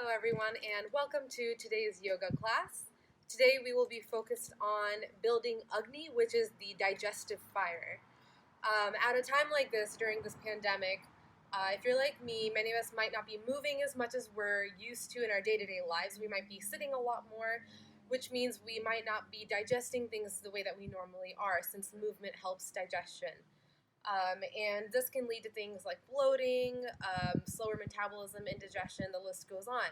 Hello everyone and welcome to today's yoga class. Today we will be focused on building Agni, which is the digestive fire. At a time like this, during this pandemic, if you're like me, many of us might not be moving as much as we're used to in our day-to-day lives. We might be sitting a lot more, which means we might not be digesting things the way that we normally are, since movement helps digestion. And this can lead to things like bloating, slower metabolism, indigestion, the list goes on.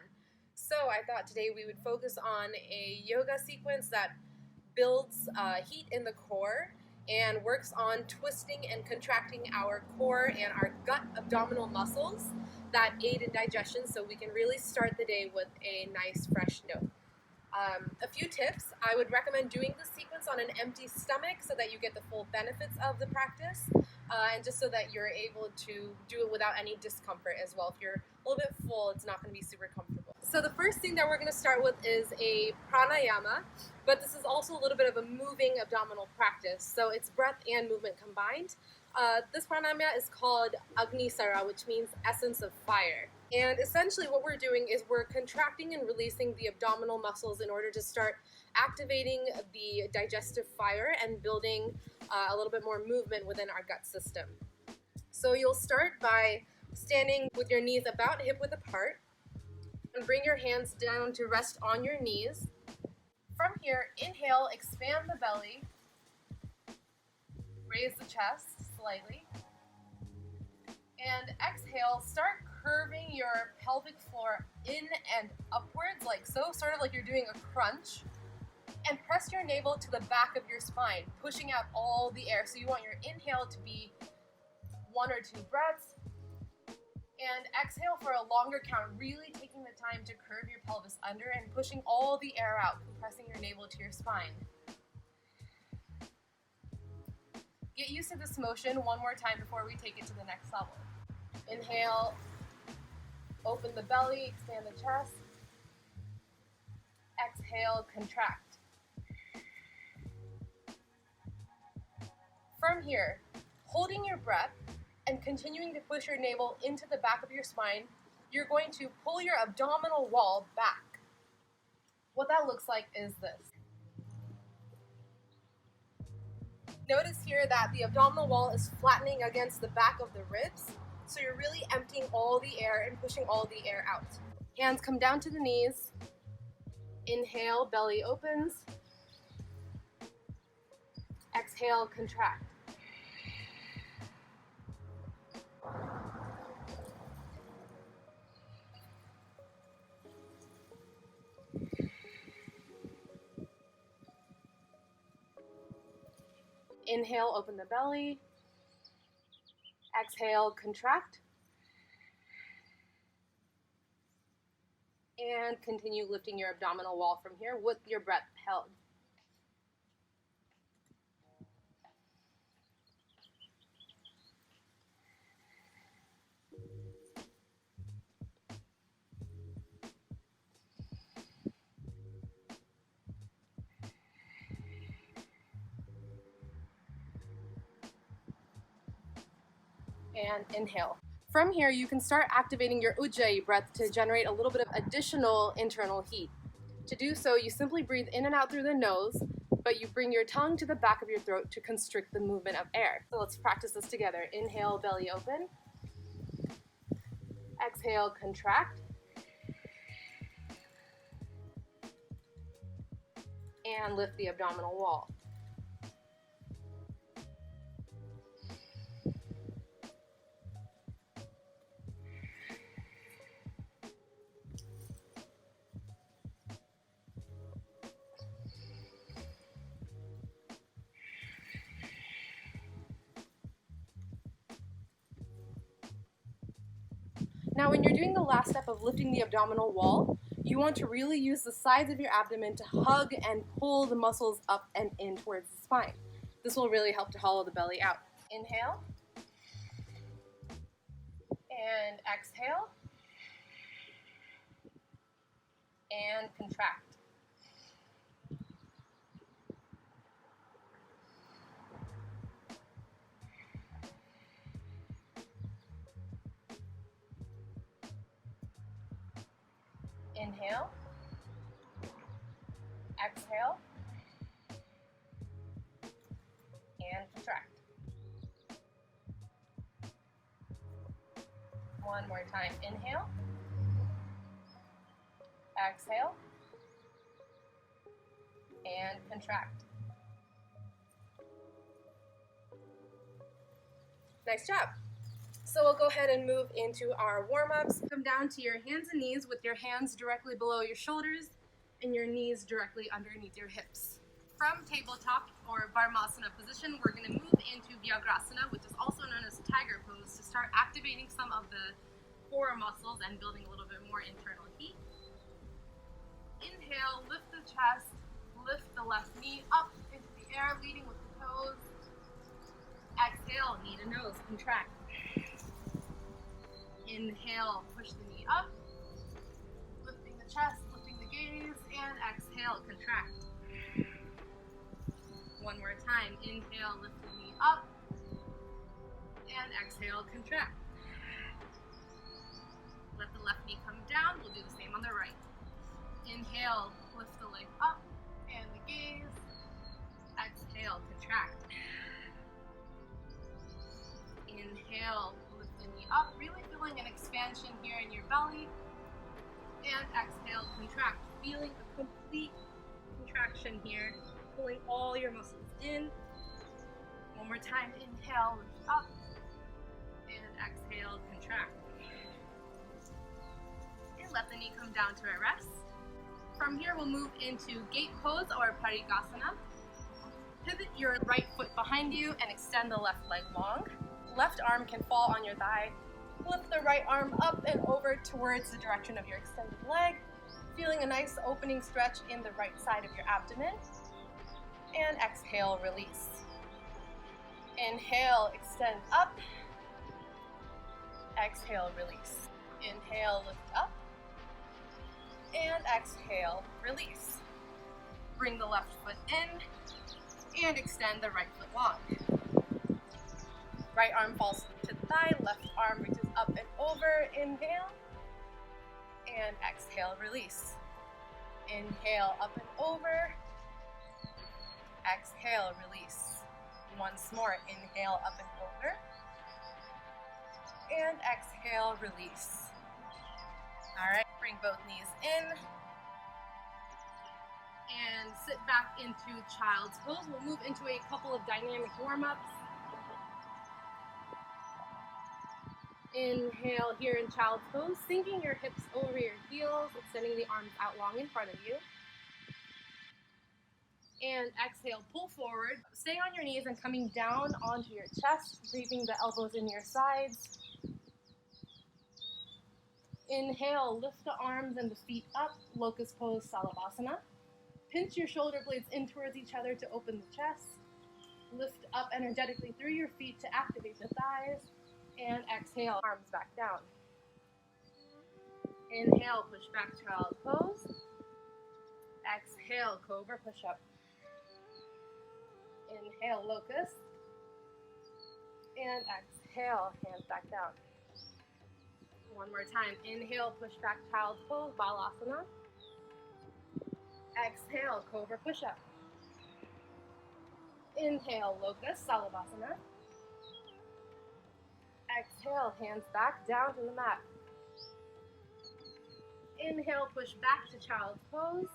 So I thought today we would focus on a yoga sequence that builds heat in the core and works on twisting and contracting our core and our gut abdominal muscles that aid in digestion, so we can really start the day with a nice fresh note. A few tips: I would recommend doing this sequence on an empty stomach so that you get the full benefits of the practice, and just so that you're able to do it without any discomfort as well. If you're a little bit full, it's not going to be super comfortable. So the first thing that we're going to start with is a pranayama, but this is also a little bit of a moving abdominal practice, so it's breath and movement combined. This pranayama is called Agni Sara, which means essence of fire. And essentially what we're doing is we're contracting and releasing the abdominal muscles in order to start activating the digestive fire and building a little bit more movement within our gut system. So you'll start by standing with your knees about hip-width apart and bring your hands down to rest on your knees. From here, inhale, expand the belly, raise the chest slightly, and exhale, start curving your pelvic floor in and upwards like so, sort of like you're doing a crunch, and press your navel to the back of your spine, pushing out all the air. So you want your inhale to be 1 or 2 breaths, and exhale for a longer count, really taking the time to curve your pelvis under and pushing all the air out, compressing your navel to your spine. Get used to this motion one more time before we take it to the next level. Inhale, open the belly, expand the chest. Exhale, contract. From here, holding your breath and continuing to push your navel into the back of your spine, you're going to pull your abdominal wall back. What that looks like is this. Notice here that the abdominal wall is flattening against the back of the ribs, so you're really emptying all the air and pushing all the air out. Hands come down to the knees. Inhale, belly opens. Exhale, contract. Inhale, open the belly. Exhale, contract. And continue lifting your abdominal wall from here with your breath held. And inhale. From here, you can start activating your ujjayi breath to generate a little bit of additional internal heat. To do so, you simply breathe in and out through the nose, but you bring your tongue to the back of your throat to constrict the movement of air. So let's practice this together. Inhale, belly open. Exhale, contract. And lift the abdominal wall. Now, when you're doing the last step of lifting the abdominal wall, you want to really use the sides of your abdomen to hug and pull the muscles up and in towards the spine. This will really help to hollow the belly out. Inhale. And exhale. And contract. Inhale, exhale, and contract. One more time. Inhale, exhale, and contract. Nice job. So we'll go ahead and move into our warm-ups. Come down to your hands and knees with your hands directly below your shoulders and your knees directly underneath your hips. From tabletop or Varmasana position, we're going to move into Viagrasana, which is also known as tiger pose, to start activating some of the core muscles and building a little bit more internal heat. Inhale, lift the chest, lift the left knee up into the air, leading with the toes. Exhale, knee to nose, contract. Inhale, push the knee up, lifting the chest, lifting the gaze, and exhale, contract. One more time. Inhale, lift the knee up, and exhale, contract. Let the left knee come down. We'll do the same on the right. Inhale, lift the leg up, and the gaze. Exhale, contract. Inhale, lift the knee up, really feeling an expansion here in your belly. And exhale, contract. Feeling a complete contraction here, pulling all your muscles in. One more time. Inhale, lift up, and exhale, contract. And let the knee come down to a rest. From here, we'll move into gate pose or parigasana. Pivot your right foot behind you and extend the left leg long. Left arm can fall on your thigh. Lift the right arm up and over towards the direction of your extended leg, feeling a nice opening stretch in the right side of your abdomen. And exhale, release. Inhale, extend up. Exhale, release. Inhale, lift up. And exhale, release. Bring the left foot in and extend the right foot long. Right arm falls to the thigh, left arm reaches up and over. Inhale, and exhale, release. Inhale, up and over. Exhale, release. Once more, inhale, up and over. And exhale, release. All right, bring both knees in. And sit back into child's pose. We'll move into a couple of dynamic warm-ups. Inhale here in child's pose, sinking your hips over your heels, extending the arms out long in front of you. And exhale, pull forward. Stay on your knees and coming down onto your chest, leaving the elbows in your sides. Inhale, lift the arms and the feet up, locust pose, salutations. Pinch your shoulder blades in towards each other to open the chest. Lift up energetically through your feet to activate the thighs. And exhale, arms back down. Inhale, push back, child pose. Exhale, cobra push up. Inhale, locust. And exhale, hands back down. One more time. Inhale, push back, child pose, balasana. Exhale, cobra push up. Inhale, locust, salabhasana. Exhale, hands back down to the mat. Inhale, push back to child's pose.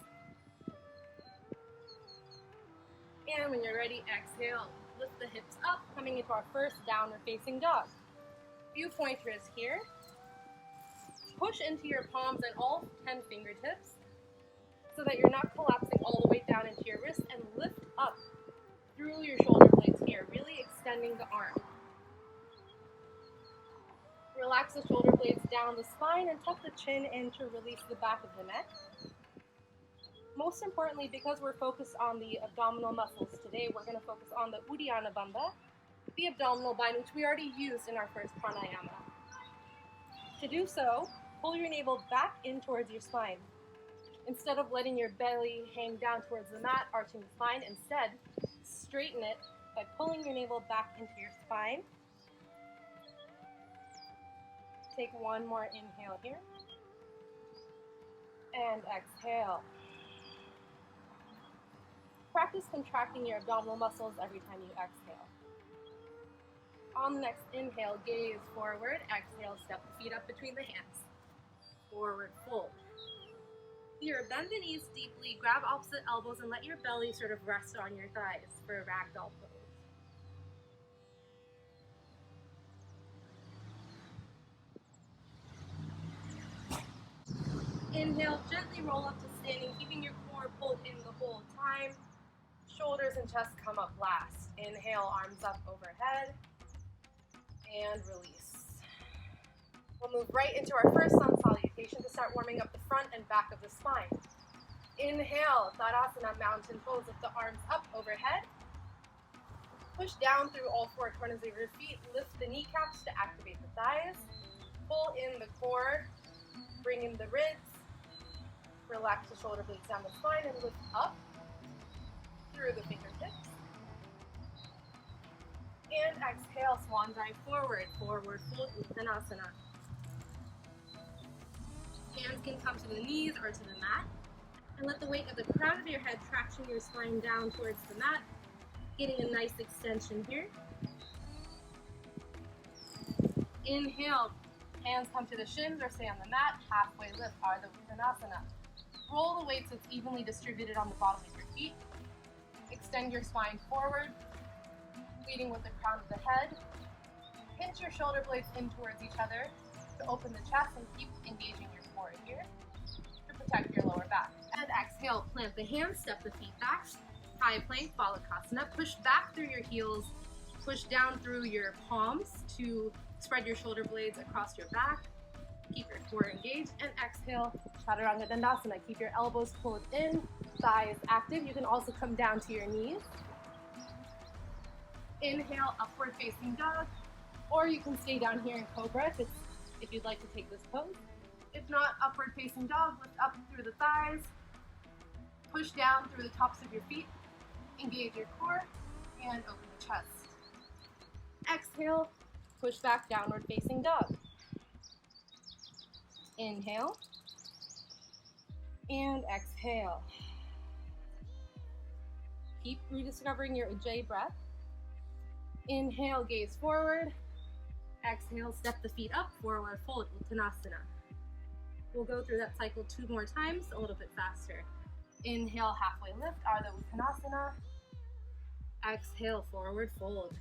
And when you're ready, exhale, lift the hips up, coming into our first downward facing dog. Few pointers here. Push into your palms and all 10 fingertips so that you're not collapsing all the way down into your wrists, and lift up through your shoulder blades here, really extending the arm. Relax the shoulder blades down the spine and tuck the chin in to release the back of the neck. Most importantly, because we're focused on the abdominal muscles today, we're going to focus on the Uddiyana Bandha, the abdominal bind, which we already used in our first pranayama. To do so, pull your navel back in towards your spine. Instead of letting your belly hang down towards the mat, arching the spine, instead, straighten it by pulling your navel back into your spine. Take one more inhale here. and exhale. Practice contracting your abdominal muscles every time you exhale. On the next inhale, gaze forward. Exhale, step the feet up between the hands. Forward fold. Here, bend the knees deeply, grab opposite elbows, and let your belly sort of rest on your thighs for a ragdoll pose. Inhale, gently roll up to standing, keeping your core pulled in the whole time. Shoulders and chest come up last. Inhale, arms up overhead, and release. We'll move right into our first sun salutation to start warming up the front and back of the spine. Inhale, Tadasana, mountain pose with the arms up overhead. Push down through all four corners of your feet. Lift the kneecaps to activate the thighs. Pull in the core. Bring in the ribs. Relax the shoulder blades down the spine and lift up through the fingertips. And exhale, swan dive forward. Forward fold, Uttanasana. Hands can come to the knees or to the mat. And let the weight of the crown of your head traction your spine down towards the mat. Getting a nice extension here. Inhale, hands come to the shins or stay on the mat. Halfway lift, Ardha Uttanasana. Roll the weight so it's evenly distributed on the bottom of your feet. Extend your spine forward, leading with the crown of the head. Pinch your shoulder blades in towards each other to open the chest and keep engaging your core here to protect your lower back. And exhale, plant the hands, step the feet back. High plank, Balasana. Push back through your heels, push down through your palms to spread your shoulder blades across your back. Keep your core engaged, and exhale, Chaturanga Dandasana. Keep your elbows pulled in, thighs active. You can also come down to your knees. Inhale, upward facing dog, or you can stay down here in Cobra if you'd like to take this pose. If not, upward facing dog, lift up through the thighs, push down through the tops of your feet, engage your core, and open the chest. Exhale, push back, downward facing dog. Inhale, and exhale. Keep rediscovering your Ujjayi breath. Inhale, gaze forward. Exhale, step the feet up, forward fold, Uttanasana. We'll go through that cycle 2 more times, a little bit faster. Inhale, halfway lift, Ardha Uttanasana. Exhale, forward fold.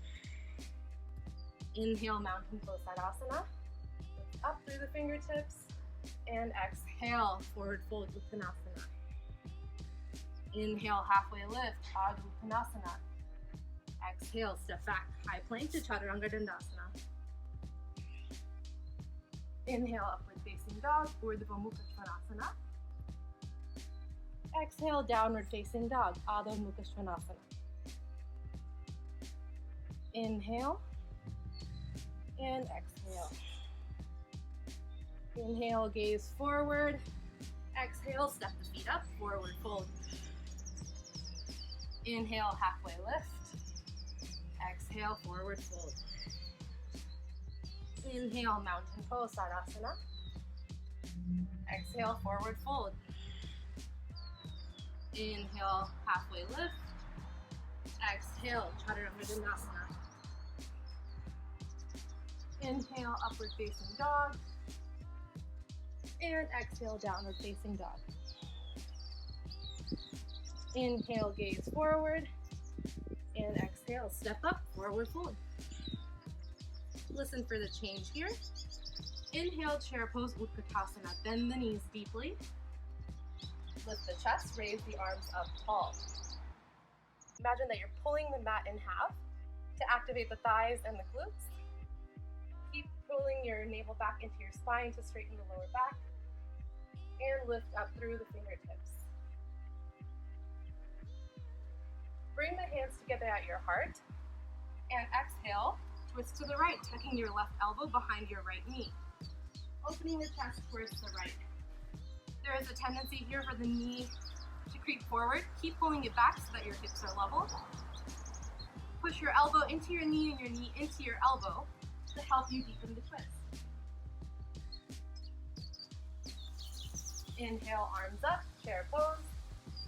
Inhale, mountain pose, Tadasana. Lift up through the fingertips. And exhale, forward fold, Uttanasana. Inhale, halfway lift, Ardha Uttanasana. Exhale, step back, high plank to Chaturanga Dandasana. Inhale, upward facing dog, Urdhva Mukha Svanasana. Exhale, downward facing dog, Adho Mukha Svanasana. Inhale, and exhale. Inhale, gaze forward. Exhale, step the feet up, forward fold. Inhale, halfway lift. Exhale, forward fold. Inhale, mountain pose, Tadasana. Exhale, forward fold. Inhale, halfway lift. Exhale, Chaturanga Dandasana. Inhale, upward facing dog. And exhale, downward facing dog. Inhale, gaze forward. And exhale, step up, forward fold. Listen for the change here. Inhale, chair pose, Utkatasana. Bend the knees deeply. Lift the chest, raise the arms up tall. Imagine that you're pulling the mat in half to activate the thighs and the glutes. Keep pulling your navel back into your spine to straighten the lower back. And lift up through the fingertips. Bring the hands together at your heart. And exhale, twist to the right, tucking your left elbow behind your right knee. Opening the chest towards the right. There is a tendency here for the knee to creep forward. Keep pulling it back so that your hips are level. Push your elbow into your knee and your knee into your elbow to help you deepen the twist. Inhale, arms up, chair pose.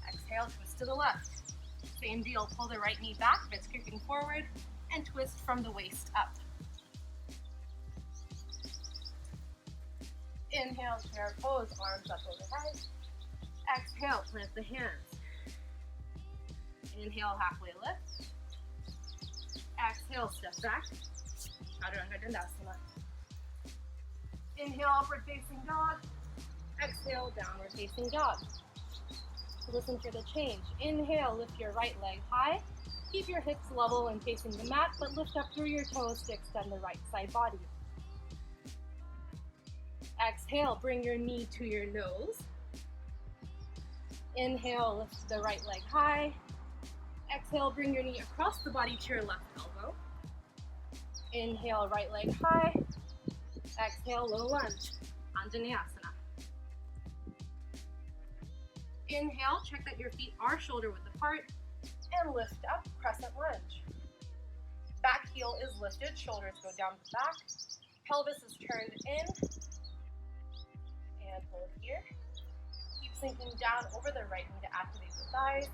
Exhale, twist to the left. Same deal, pull the right knee back, bits creeping forward, and twist from the waist up. Inhale, chair pose, arms up overhead. Exhale, plant the hands. Inhale, halfway lift. Exhale, step back. Chaturanga Dandasana. Inhale, upward facing dog. Exhale, downward facing dog. Listen for the change. Inhale, lift your right leg high. Keep your hips level and facing the mat, but lift up through your toes to extend the right side body. Exhale, bring your knee to your nose. Inhale, lift the right leg high. Exhale, bring your knee across the body to your left elbow. Inhale, right leg high. Exhale, low lunge, Anjaneyasana. Inhale, check that your feet are shoulder width apart, and lift up, crescent lunge. Back heel is lifted, shoulders go down the back, pelvis is turned in, and hold here. Keep sinking down over the right knee to activate the thighs,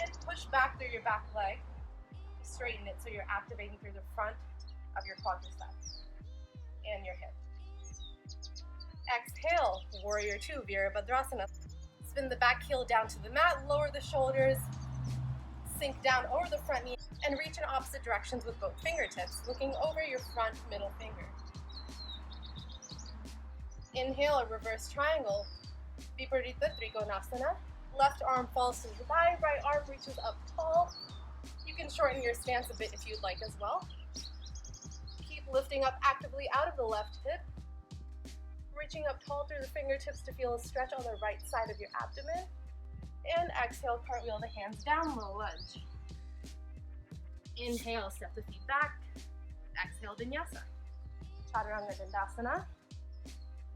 and push back through your back leg. Straighten it so you're activating through the front of your quadriceps and your hip. Exhale, warrior two, Virabhadrasana. Spin the back heel down to the mat, lower the shoulders, sink down over the front knee, and reach in opposite directions with both fingertips, looking over your front middle finger. Inhale, a reverse triangle, Viparita Trikonasana. Left arm falls to the thigh, right arm reaches up tall. You can shorten your stance a bit if you'd like as well. Keep lifting up actively out of the left hip, reaching up tall through the fingertips to feel a stretch on the right side of your abdomen. And exhale, cartwheel the hands down, low lunge. Inhale, step the feet back. Exhale, Vinyasa. Chaturanga Dandasana.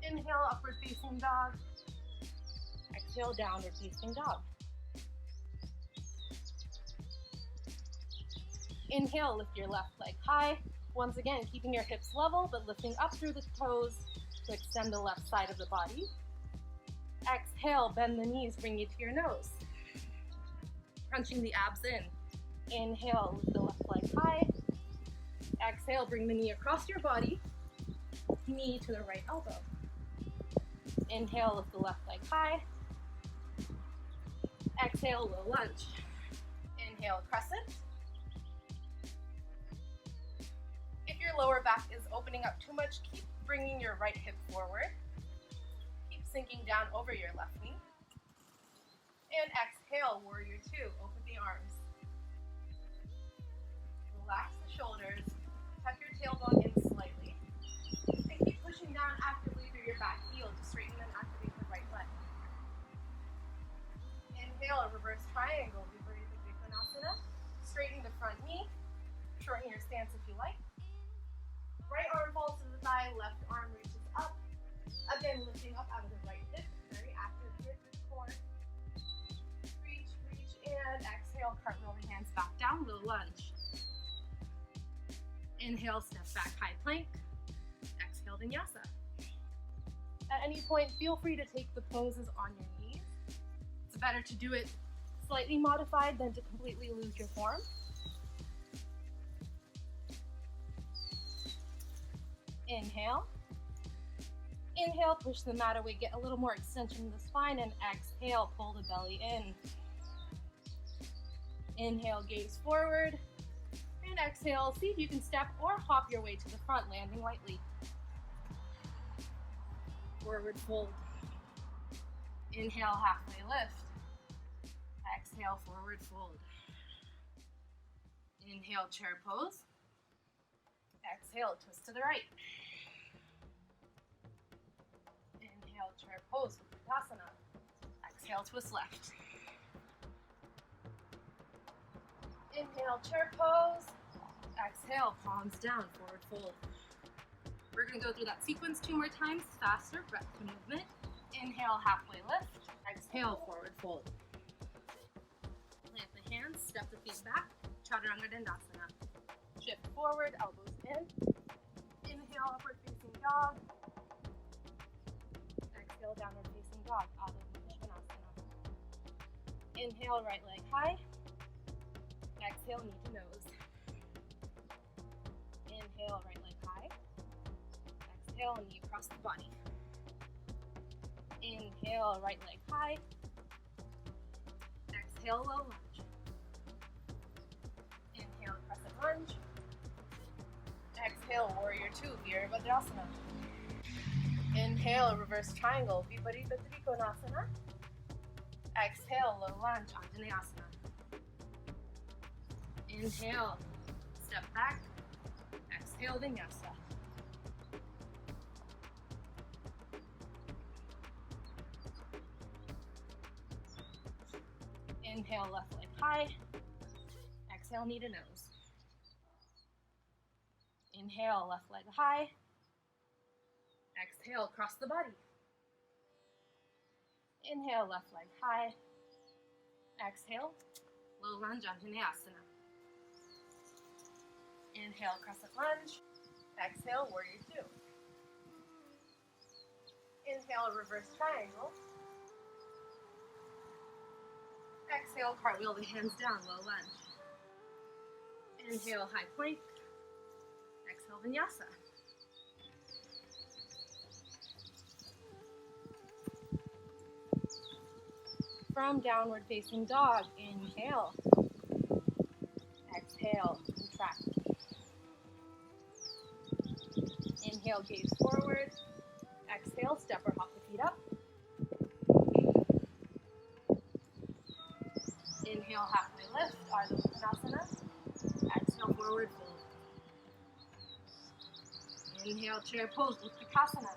Inhale, upward facing dog. Exhale, downward facing dog. Inhale, lift your left leg high. Once again, keeping your hips level, but lifting up through the toes to extend the left side of the body. Exhale, bend the knees, bring you to your nose. Crunching the abs in. Inhale, lift the left leg high. Exhale, bring the knee across your body, knee to the right elbow. Inhale, lift the left leg high. Exhale, low lunge. Inhale, crescent. If your lower back is opening up too much, keep bringing your right hip forward. Keep sinking down over your left knee. And exhale, warrior two, open the arms. Relax the shoulders, tuck your tailbone in slightly, and keep pushing down actively through your back heel to straighten and activate the right leg. Inhale, a reverse triangle, Viparita Trikonasana. Straighten the front knee, shorten your stance if you like. Right arm falls to the thigh, left arm reaches up. Again, lifting up out of the right hip, very active here through the core. Reach, reach, and exhale, cartwheel the hands back down, low lunge. Inhale, step back, high plank. Exhale, Vinyasa. At any point, feel free to take the poses on your knees. It's better to do it slightly modified than to completely lose your form. Inhale. Inhale, push the mat away, get a little more extension in the spine, and exhale, pull the belly in. Inhale, gaze forward. And exhale, see if you can step or hop your way to the front, landing lightly. Forward fold. Inhale, halfway lift. Exhale, forward fold. Inhale, chair pose. Exhale, twist to the right. Inhale, chair pose, Uttanasana. Exhale, twist left. Inhale, chair pose. Exhale, palms down, forward fold. We're going to go through that sequence 2 more times, faster, breath to movement. Inhale, halfway lift. Exhale, forward fold. Plant the hands, step the feet back. Chaturanga Dandasana. Shift forward, elbows in. Inhale, upward facing dog. Exhale, downward facing dog, Adho Mukha Svanasana. Inhale, right leg high. Exhale, knee to nose. Inhale, right leg high. Exhale, knee across the body. Inhale, right leg high. Exhale, low lunge. Inhale, crescent lunge. Exhale, warrior two, Virabhadrasana. Inhale, reverse triangle, Viparita Trikonasana. Exhale, low lunge, Anjaneyasana. Inhale, step back. Exhale, Vinyasa. Inhale, left leg high. Exhale, knee to nose. Inhale, left leg high. Exhale, cross the body. Inhale, left leg high. Exhale, low lunge, Anjaneyasana. Inhale, crescent lunge. Exhale, warrior two. Inhale, reverse triangle. Exhale, cartwheel the hands down, low lunge. Inhale, high plank. Exhale, vinyasa. From downward facing dog, inhale. Exhale, contract. Inhale, gaze forward. Exhale, step or hop the feet up. Inhale, halfway lift, Ardha Uttanasana. Exhale, forward fold. Inhale, chair pose, Uttanasana.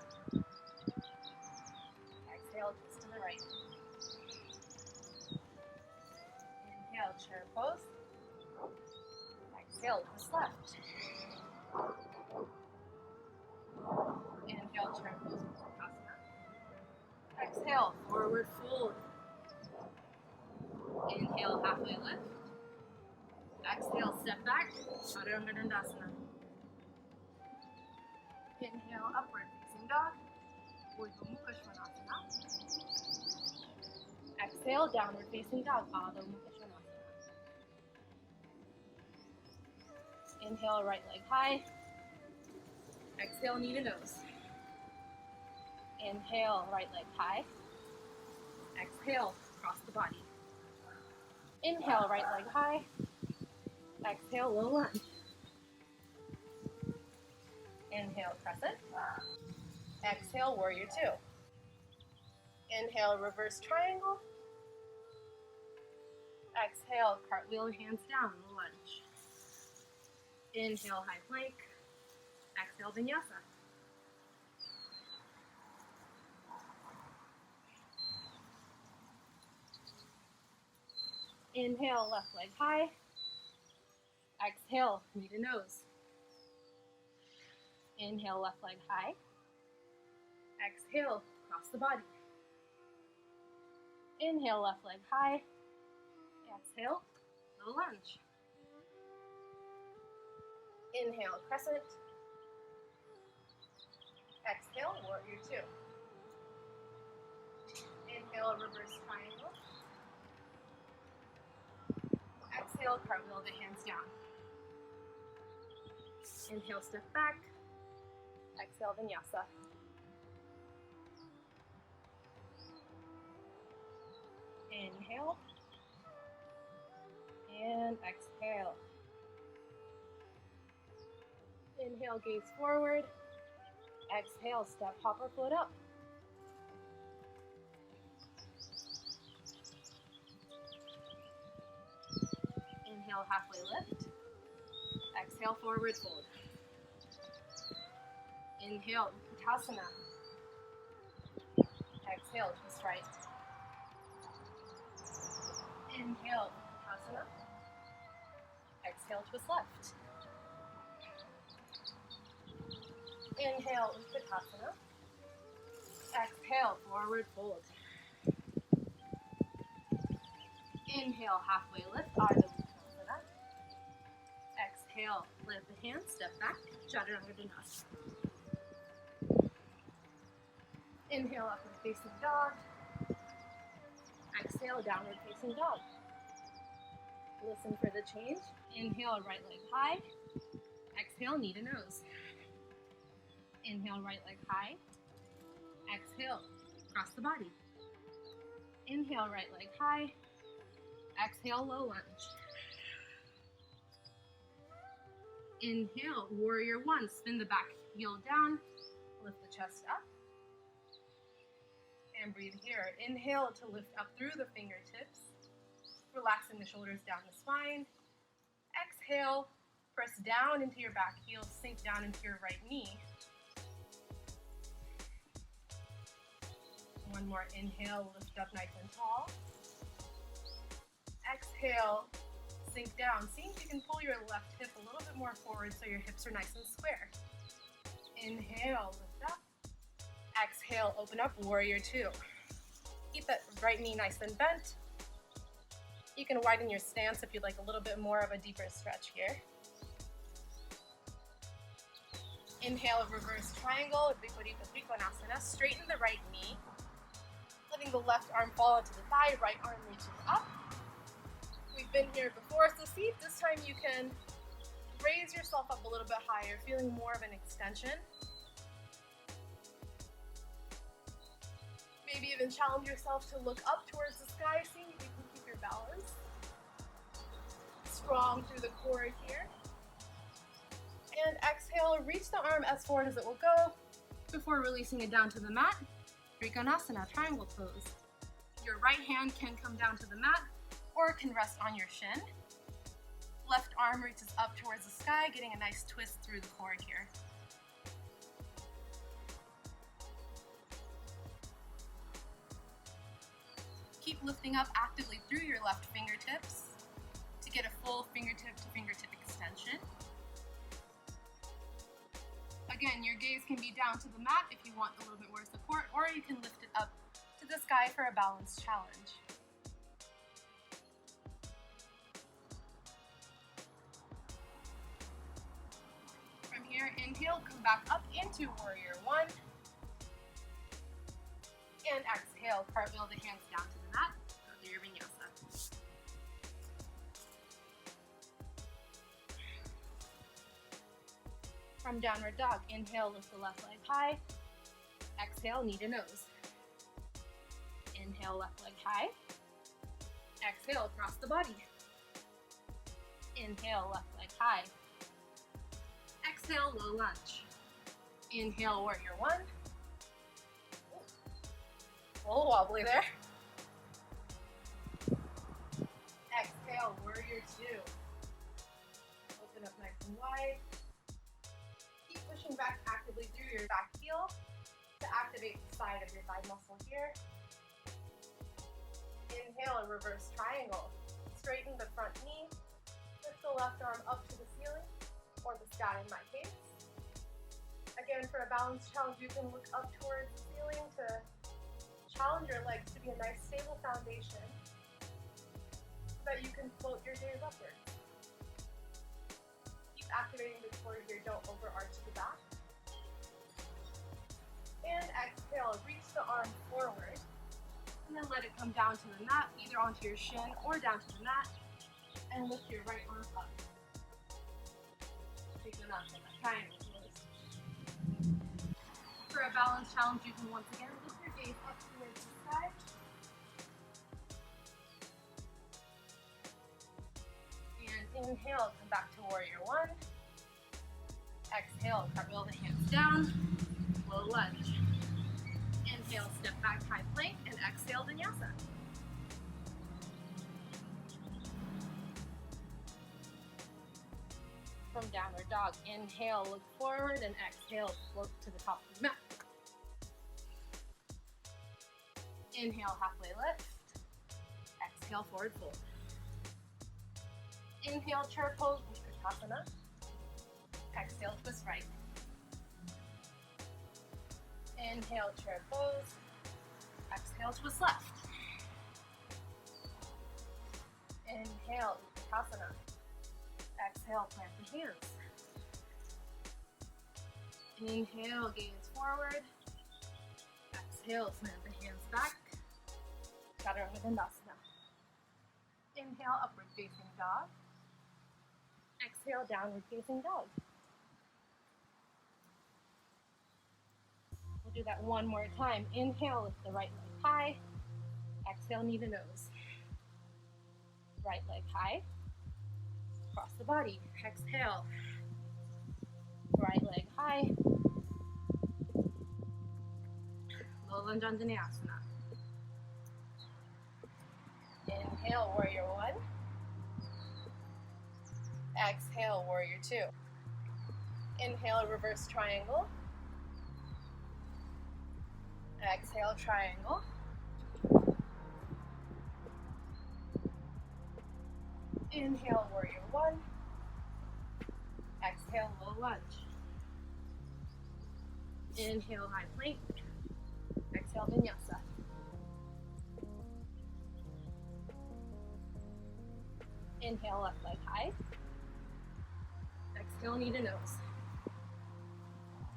Exhale, twist to the right. Inhale, chair pose. Exhale, twist left. Inhale, chair pose, Uttanasana. Exhale, forward fold. Inhale, halfway lift. Exhale, step back, Chaturanga Dandasana. Inhale, upward facing dog, Urdhva Mukha Svanasana. Exhale, downward facing dog, Adho Mukha Svanasana. Inhale, right leg high. Exhale, knee to nose. Inhale, right leg high. Exhale, cross the body. Inhale, right leg high. Exhale, low lunge. Inhale, crescent. Exhale, warrior two. Inhale, reverse triangle. Exhale, cartwheel hands down, low lunge. Inhale, high plank. Exhale, vinyasa. Inhale, left leg high. Exhale, knee to nose. Inhale, left leg high. Exhale, cross the body. Inhale, left leg high. Exhale, low lunge. Inhale, crescent. Exhale, warrior two. Inhale, reverse triangle. Exhale, cartwheel the hands down. Inhale, step back. Exhale, vinyasa. Inhale. And exhale. Inhale, gaze forward. Exhale, step, hop or float up. Inhale, halfway lift. Exhale, forward fold. Inhale, Uttanasana. Exhale, twist right. Inhale, Uttanasana. Exhale, twist left. Inhale, Uttanasana. Exhale, forward fold. Inhale, halfway lift, Ardha Uttanasana. Exhale, lift the hands, step back, Chaturanga Dandasana. Inhale, upward facing dog. Exhale, downward facing dog. Listen for the change. Inhale, right leg high. Exhale, knee to nose. Inhale, right leg high. Exhale, cross the body. Inhale, right leg high. Exhale, low lunge. Inhale, warrior one. Spin the back heel down. Lift the chest up. And breathe here. Inhale to lift up through the fingertips. Relaxing the shoulders down the spine. Exhale, press down into your back heel, sink down into your right knee. One more inhale, lift up nice and tall. Exhale, sink down. See if you can pull your left hip a little bit more forward so your hips are nice and square. Inhale, lift up. Exhale, open up, warrior two. Keep that right knee nice and bent. You can widen your stance if you'd like a little bit more of a deeper stretch here. Inhale, reverse triangle, Viparita Trikonasana. Straighten the right knee. Letting the left arm fall into the thigh, right arm reaches up. We've been here before, so see if this time you can raise yourself up a little bit higher, feeling more of an extension. Maybe even challenge yourself to look up towards the sky, seeing if you can keep your balance. Strong through the core here. And exhale, reach the arm as forward as it will go before releasing it down to the mat. Trikonasana, triangle pose. Your right hand can come down to the mat or it can rest on your shin. Left arm reaches up towards the sky, getting a nice twist through the core here. Keep lifting up actively through your left fingertips to get a full fingertip to fingertip extension. Again, your gaze can be down to the mat if you want a little bit more support, or you can lift it up to the sky for a balance challenge. From here, inhale, come back up into warrior one. And exhale, cartwheel the hands down to the mat. Go through your vinyasa. From downward dog, inhale, lift the left leg high. Exhale, knee to nose. Inhale, left leg high. Exhale, across the body. Inhale, left leg high. Exhale, low lunge. Inhale, warrior one. A little wobbly there. Exhale, warrior two. Open up nice and wide. Keep pushing back actively through your back heel to activate the side of your thigh muscle here. Inhale, a reverse triangle. Straighten the front knee. Lift the left arm up to the ceiling, or the sky in my case. Again, for a balance challenge, you can look up towards the ceiling to challenge your legs to be a nice stable foundation so that you can float your gaze upwards. Keep activating the core here, don't overarch the back. And exhale, reach the arm forward and then let it come down to the mat, either onto your shin or down to the mat, and lift your right arm up. Trikonasana, triangle pose. For a balance challenge, you can once again lift your gaze up towards the sky. And inhale, come back to warrior one. Exhale, cartwheel the hands down, low lunge. Inhale, step back, high plank, and exhale, vinyasa. From downward dog, inhale, look forward, and exhale, float to the top of the mat. Inhale, halfway lift. Exhale, forward fold. Inhale, chair pose, Utkatasana. Exhale, twist right. Inhale, chair pose. Exhale, twist left. Inhale, Utkatasana. Exhale, plant the hands. Inhale, gaze forward. Exhale, plant the hands back. Chaturanga Dandasana. Inhale, upward facing dog. Exhale, downward facing dog. We'll do that one more time. Inhale, lift the right leg high. Exhale, knee to nose. Right leg high. Cross the body. Exhale. Right leg high. Low lunge Anjaneyasana. Inhale, warrior one. Exhale, warrior two. Inhale, reverse triangle. Exhale, triangle. Inhale, warrior one. Exhale, low lunge. Inhale, high plank. Exhale, vinyasa. Inhale, left leg high. Exhale, knee to nose.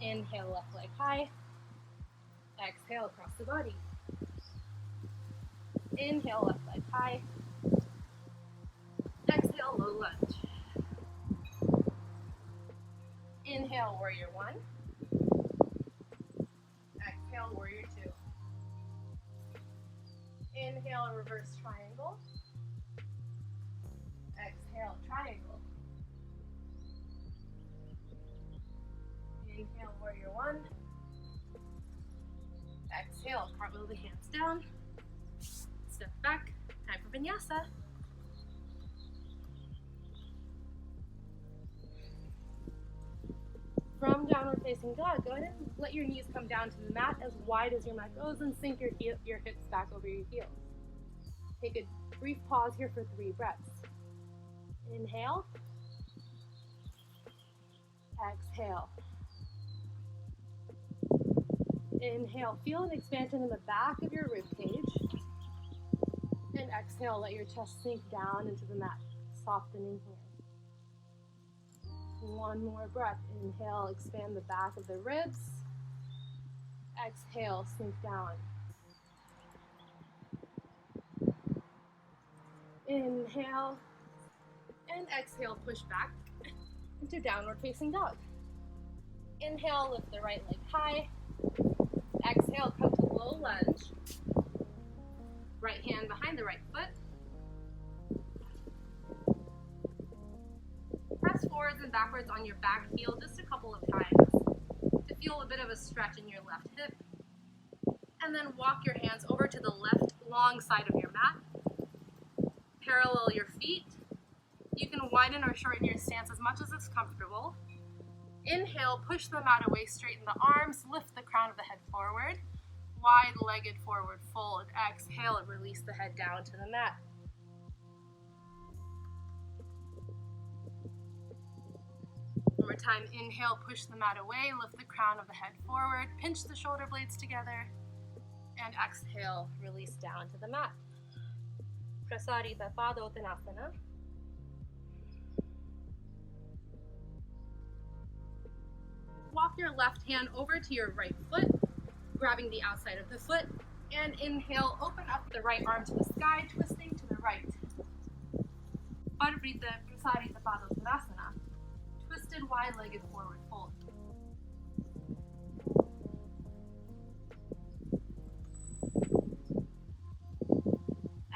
Inhale, left leg high. Exhale, across the body. Inhale, left leg high. Exhale, low lunge. Inhale, warrior one. Exhale, warrior two. Inhale, reverse triangle. Exhale, triangle. Inhale, warrior one. Exhale, cartwheel the hands down. Step back, time for vinyasa. From downward facing dog, go ahead and let your knees come down to the mat as wide as your mat goes and sink your hips back over your heels. Take a brief pause here for 3 breaths. Inhale. Exhale. Inhale, feel an expansion in the back of your rib cage. And exhale, let your chest sink down into the mat, softening here. One more breath. Inhale, expand the back of the ribs. Exhale, sink down. Inhale, and exhale, push back into downward facing dog. Inhale, lift the right leg high. Exhale, come to low lunge. Right hand behind the right foot. Press forwards and backwards on your back heel just a couple of times to feel a bit of a stretch in your left hip. And then walk your hands over to the left long side of your mat. Parallel your feet. You can widen or shorten your stance as much as it's comfortable. Inhale, push the mat away, straighten the arms, lift the crown of the head forward. Wide-legged forward fold. Exhale and release the head down to the mat. One more time, inhale, push the mat away, lift the crown of the head forward, pinch the shoulder blades together, and exhale, release down to the mat. Prasarita Padottanasana. Walk your left hand over to your right foot, grabbing the outside of the foot, and inhale, open up the right arm to the sky, twisting to the right. Parvrita Prasarita Padottanasana. Twisted wide-legged forward fold.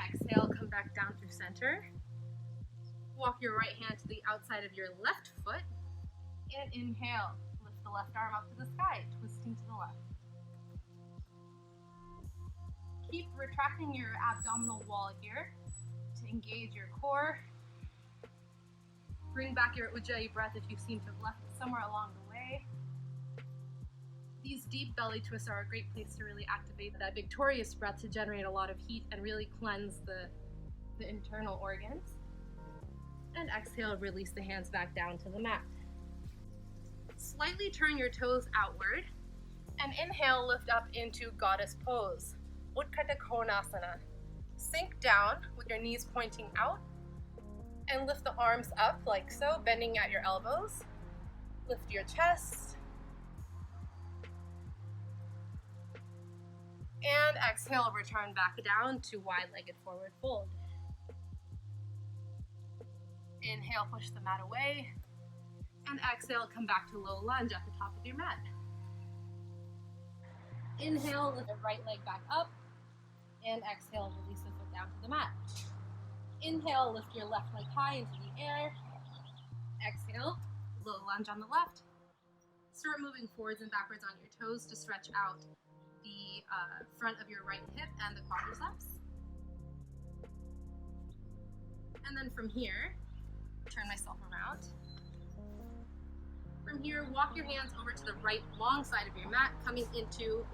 Exhale, come back down through center. Walk your right hand to the outside of your left foot, and inhale. Lift the left arm up to the sky, twisting to the left. Keep retracting your abdominal wall here to engage your core. Bring back your Ujjayi breath if you seem to have left it somewhere along the way. These deep belly twists are a great place to really activate that victorious breath to generate a lot of heat and really cleanse the internal organs. And exhale, release the hands back down to the mat. Slightly turn your toes outward and inhale, lift up into goddess pose. Utkarta Konasana. Sink down with your knees pointing out and lift the arms up like so, bending at your elbows. Lift your chest. And exhale, return back down to wide-legged forward fold. Inhale, push the mat away. And exhale, come back to low lunge at the top of your mat. Inhale, lift the right leg back up. And exhale, release the foot down to the mat. Inhale, lift your left leg high into the air. Exhale, low lunge on the left. Start moving forwards and backwards on your toes to stretch out the front of your right hip and the quadriceps. And then from here, turn myself around. From here, walk your hands over to the right long side of your mat, coming into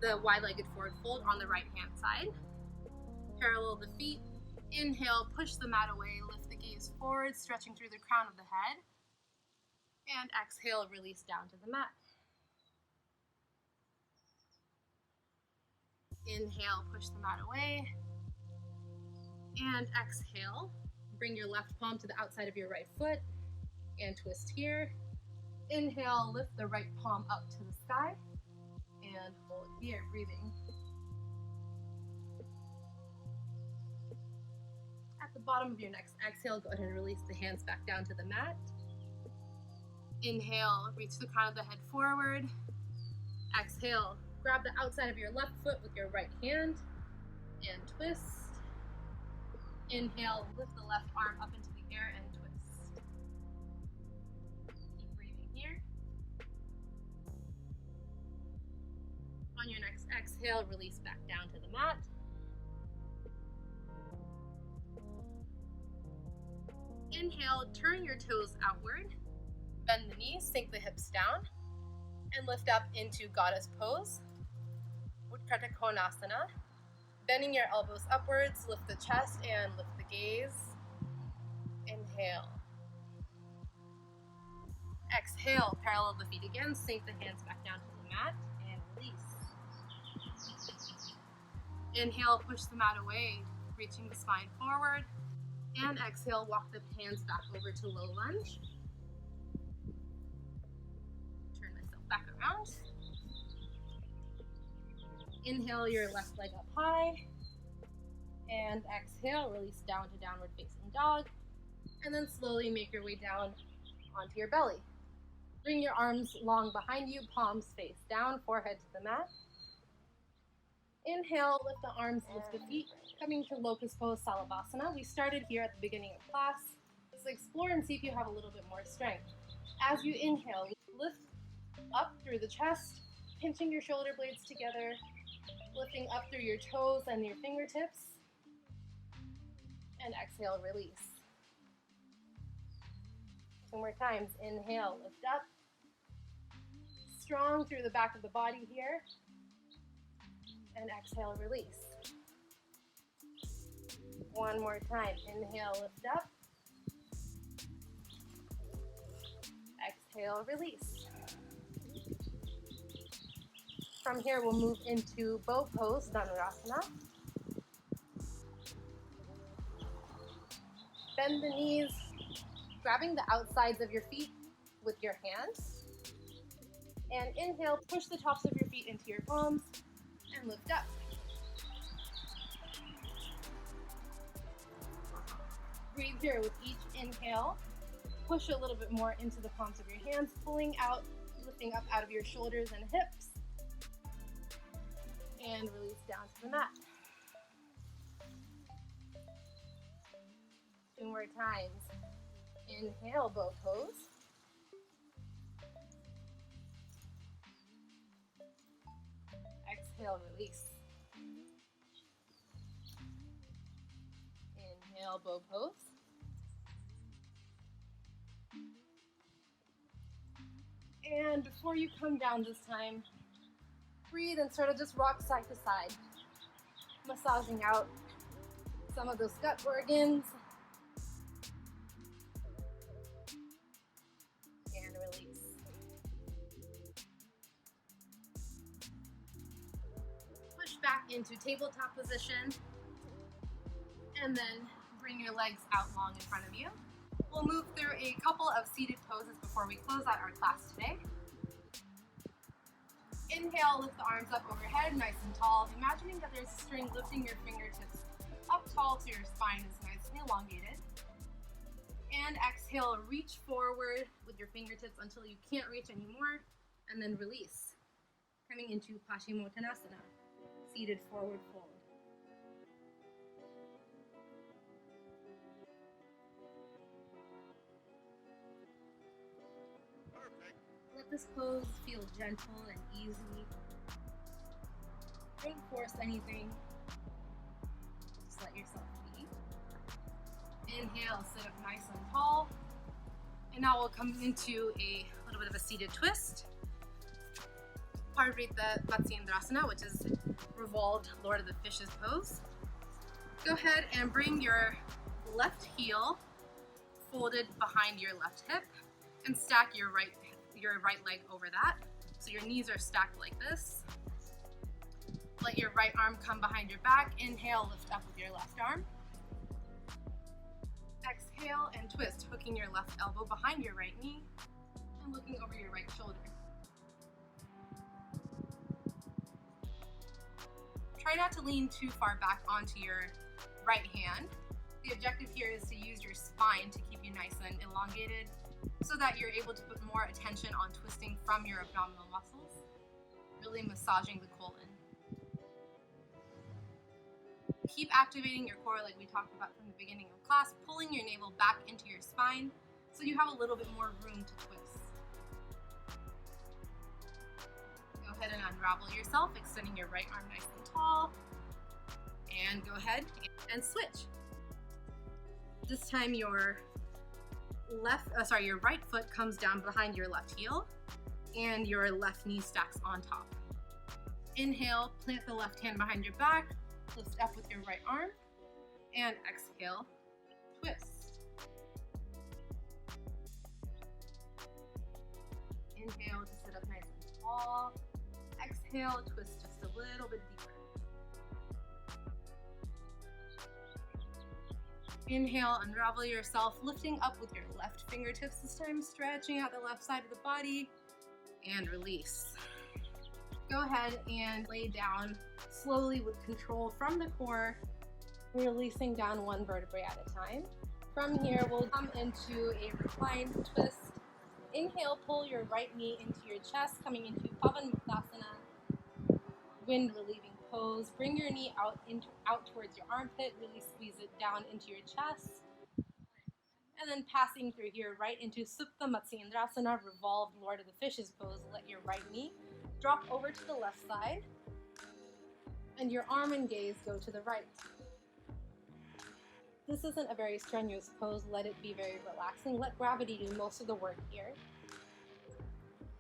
the wide-legged forward fold on the right-hand side. Parallel the feet. Inhale, push the mat away, lift the gaze forward, stretching through the crown of the head. And exhale, release down to the mat. Inhale, push the mat away. And exhale, bring your left palm to the outside of your right foot and twist here. Inhale, lift the right palm up to the sky and hold here, breathing. At the bottom of your next exhale, go ahead and release the hands back down to the mat. Inhale, reach the crown of the head forward. Exhale, grab the outside of your left foot with your right hand and twist. Inhale, lift the left arm up into the air and twist. Keep breathing here. On your next exhale, release back down to the mat. Inhale, turn your toes outward. Bend the knees, sink the hips down, and lift up into goddess pose, Utkarta Konasana. Bending your elbows upwards, lift the chest and lift the gaze. Inhale. Exhale, parallel the feet again, sink the hands back down to the mat, and release. Inhale, push the mat away, reaching the spine forward. And exhale, walk the hands back over to low lunge. Turn myself back around. Inhale your left leg up high. And exhale, release down to downward facing dog. And then slowly make your way down onto your belly. Bring your arms long behind you, palms face down, forehead to the mat. Inhale, lift the arms, lift the feet, coming to locust pose, salabhasana. We started here at the beginning of class. So explore and see if you have a little bit more strength. As you inhale, lift up through the chest, pinching your shoulder blades together, lifting up through your toes and your fingertips. And exhale, release. 2 more times. Inhale, lift up. Strong through the back of the body here. And exhale, release. 1 more time. Inhale, lift up. Exhale, release. From here, we'll move into bow pose, Dhanurasana. Bend the knees, grabbing the outsides of your feet with your hands. And inhale, push the tops of your feet into your palms and lift up. Breathe here with each inhale. Push a little bit more into the palms of your hands, pulling out, lifting up out of your shoulders and hips. And release down to the mat. 2 more times. Inhale, bow pose. Exhale, release. Inhale, bow pose. And before you come down this time, breathe and sort of just rock side to side, massaging out some of those gut organs. And release. Push back into tabletop position. And then bring your legs out long in front of you. We'll move through a couple of seated poses before we close out our class today. Inhale, lift the arms up overhead, nice and tall. Imagining that there's a string lifting your fingertips up tall so your spine is nice and elongated. And exhale, reach forward with your fingertips until you can't reach anymore, and then release. Coming into Paschimottanasana, seated forward fold. Let this pose feel gentle and easy. Don't force anything. Just let yourself be. Inhale, sit up nice and tall. And now we'll come into a little bit of a seated twist. Parivrtta Matsyendrasana, which is revolved Lord of the Fishes pose. Go ahead and bring your left heel folded behind your left hip and stack your right leg over that. So your knees are stacked like this. Let your right arm come behind your back. Inhale, lift up with your left arm. Exhale and twist, hooking your left elbow behind your right knee and looking over your right shoulder. Try not to lean too far back onto your right hand. The objective here is to use your spine to keep you nice and elongated so that you're able to put more attention on twisting from your abdominal muscles, really massaging the colon. Keep activating your core like we talked about from the beginning of class, pulling your navel back into your spine so you have a little bit more room to twist. Go ahead and unravel yourself, extending your right arm nice and tall. And go ahead and switch. This time your right foot comes down behind your left heel and your left knee stacks on top. Inhale, plant the left hand behind your back, lift up with your right arm, and exhale, twist. Inhale to sit up nice and tall. Exhale, twist just a little bit deeper. Inhale, unravel yourself, lifting up with your left fingertips this time, stretching out the left side of the body, and release. Go ahead and lay down slowly with control from the core, releasing down one vertebrae at a time. From here, we'll come into a reclined twist. Inhale, pull your right knee into your chest, coming into Pavanmuktasana, wind relieving pose. Bring your knee out towards your armpit, really squeeze it down into your chest. And then passing through here right into Supta Matsyendrasana, revolved Lord of the Fishes pose. Let your right knee drop over to the left side, and your arm and gaze go to the right. This isn't a very strenuous pose. Let it be very relaxing. Let gravity do most of the work here.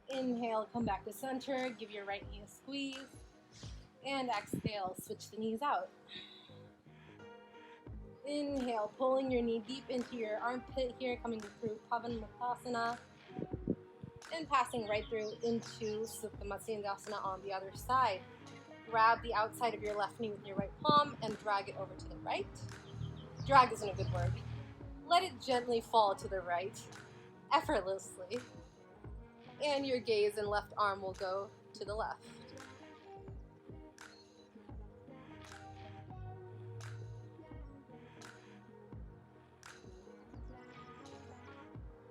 Inhale, come back to center. Give your right knee a squeeze. And exhale, switch the knees out. Inhale, pulling your knee deep into your armpit here, coming through Pavanmuktasana, and passing right through into Supta Matsyendrasana on the other side. Grab the outside of your left knee with your right palm and drag it over to the right. Drag isn't a good word. Let it gently fall to the right, effortlessly. And your gaze and left arm will go to the left.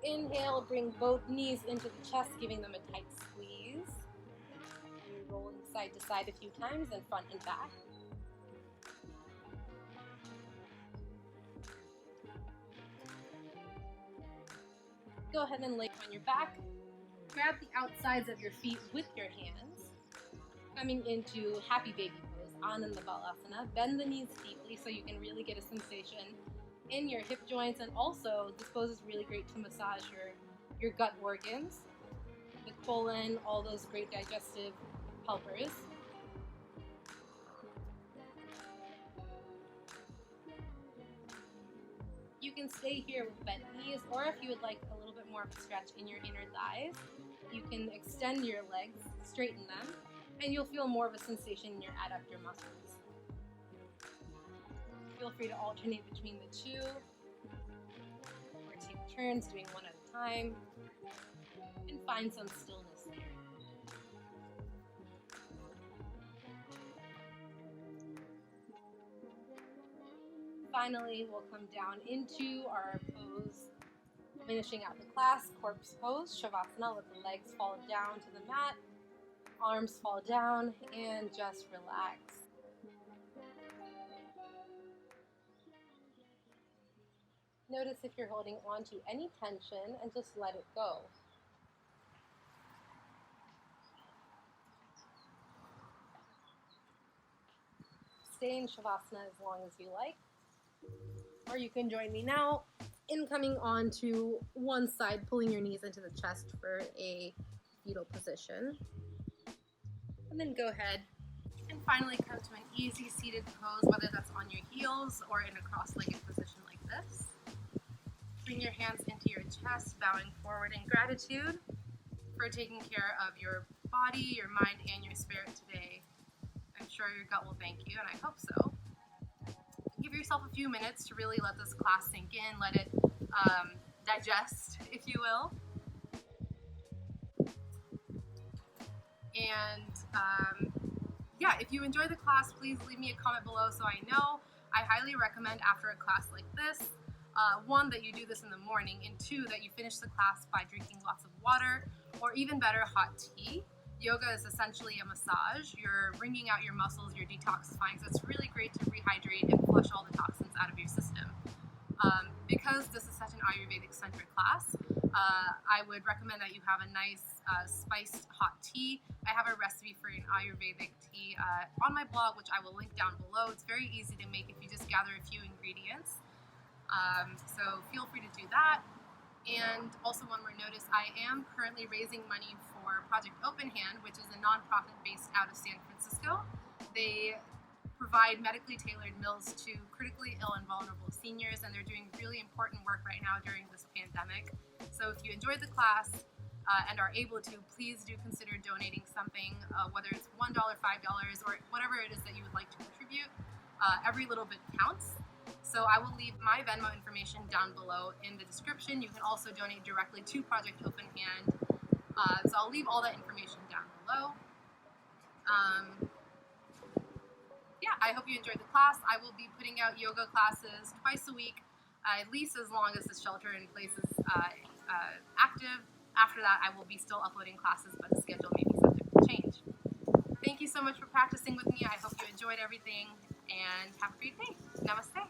Inhale, bring both knees into the chest, giving them a tight squeeze. Rolling side to side a few times and front and back. Go ahead and lay on your back. Grab the outsides of your feet with your hands. Coming into Happy Baby pose, Ananda Balasana. Bend the knees deeply so you can really get a sensation in your hip joints, and also this pose is really great to massage your gut organs, the colon, all those great digestive helpers. You can stay here with bent knees, or if you would like a little bit more of a stretch in your inner thighs, you can extend your legs, straighten them, and you'll feel more of a sensation in your adductor muscles. Feel free to alternate between the two, or take turns doing one at a time, and find some stillness here. Finally, we'll come down into our pose Finishing out the class, corpse pose, Shavasana, let the legs fall down to the mat, arms fall down, and just relax. Notice if you're holding on to any tension and just let it go. Stay in Shavasana as long as you like, or you can join me now in coming on to one side, pulling your knees into the chest for a fetal position. And then go ahead and finally come to an easy seated pose, whether that's on your heels or in a cross-legged position like this. Bring your hands into your chest, bowing forward in gratitude for taking care of your body, your mind, and your spirit today. I'm sure your gut will thank you, and I hope so. Give yourself a few minutes to really let this class sink in, let it digest, if you will. And yeah, if you enjoy the class, please leave me a comment below so I know. I highly recommend after a class like this, one, that you do this in the morning, and two, that you finish the class by drinking lots of water, or even better, hot tea. Yoga is essentially a massage. You're wringing out your muscles, you're detoxifying, so it's really great to rehydrate and flush all the toxins out of your system. Because this is such an Ayurvedic-centric class, I would recommend that you have a nice spiced hot tea. I have a recipe for an Ayurvedic tea on my blog, which I will link down below. It's very easy to make if you just gather a few ingredients. So feel free to do that. And also one more notice, I am currently raising money for Project Open Hand, which is a nonprofit based out of San Francisco. They provide medically tailored meals to critically ill and vulnerable seniors, and they're doing really important work right now during this pandemic. So if you enjoyed the class and are able to, please do consider donating something, whether it's $1, $5, or whatever it is that you would like to contribute. Every little bit counts. So I will leave my Venmo information down below in the description. You can also donate directly to Project Open Hand. So I'll leave all that information down below. Yeah, I hope you enjoyed the class. I will be putting out yoga classes twice a week, at least as long as the shelter in place is active. After that, I will be still uploading classes, but the schedule may be subject to change. Thank you so much for practicing with me. I hope you enjoyed everything, and have a great day. Namaste.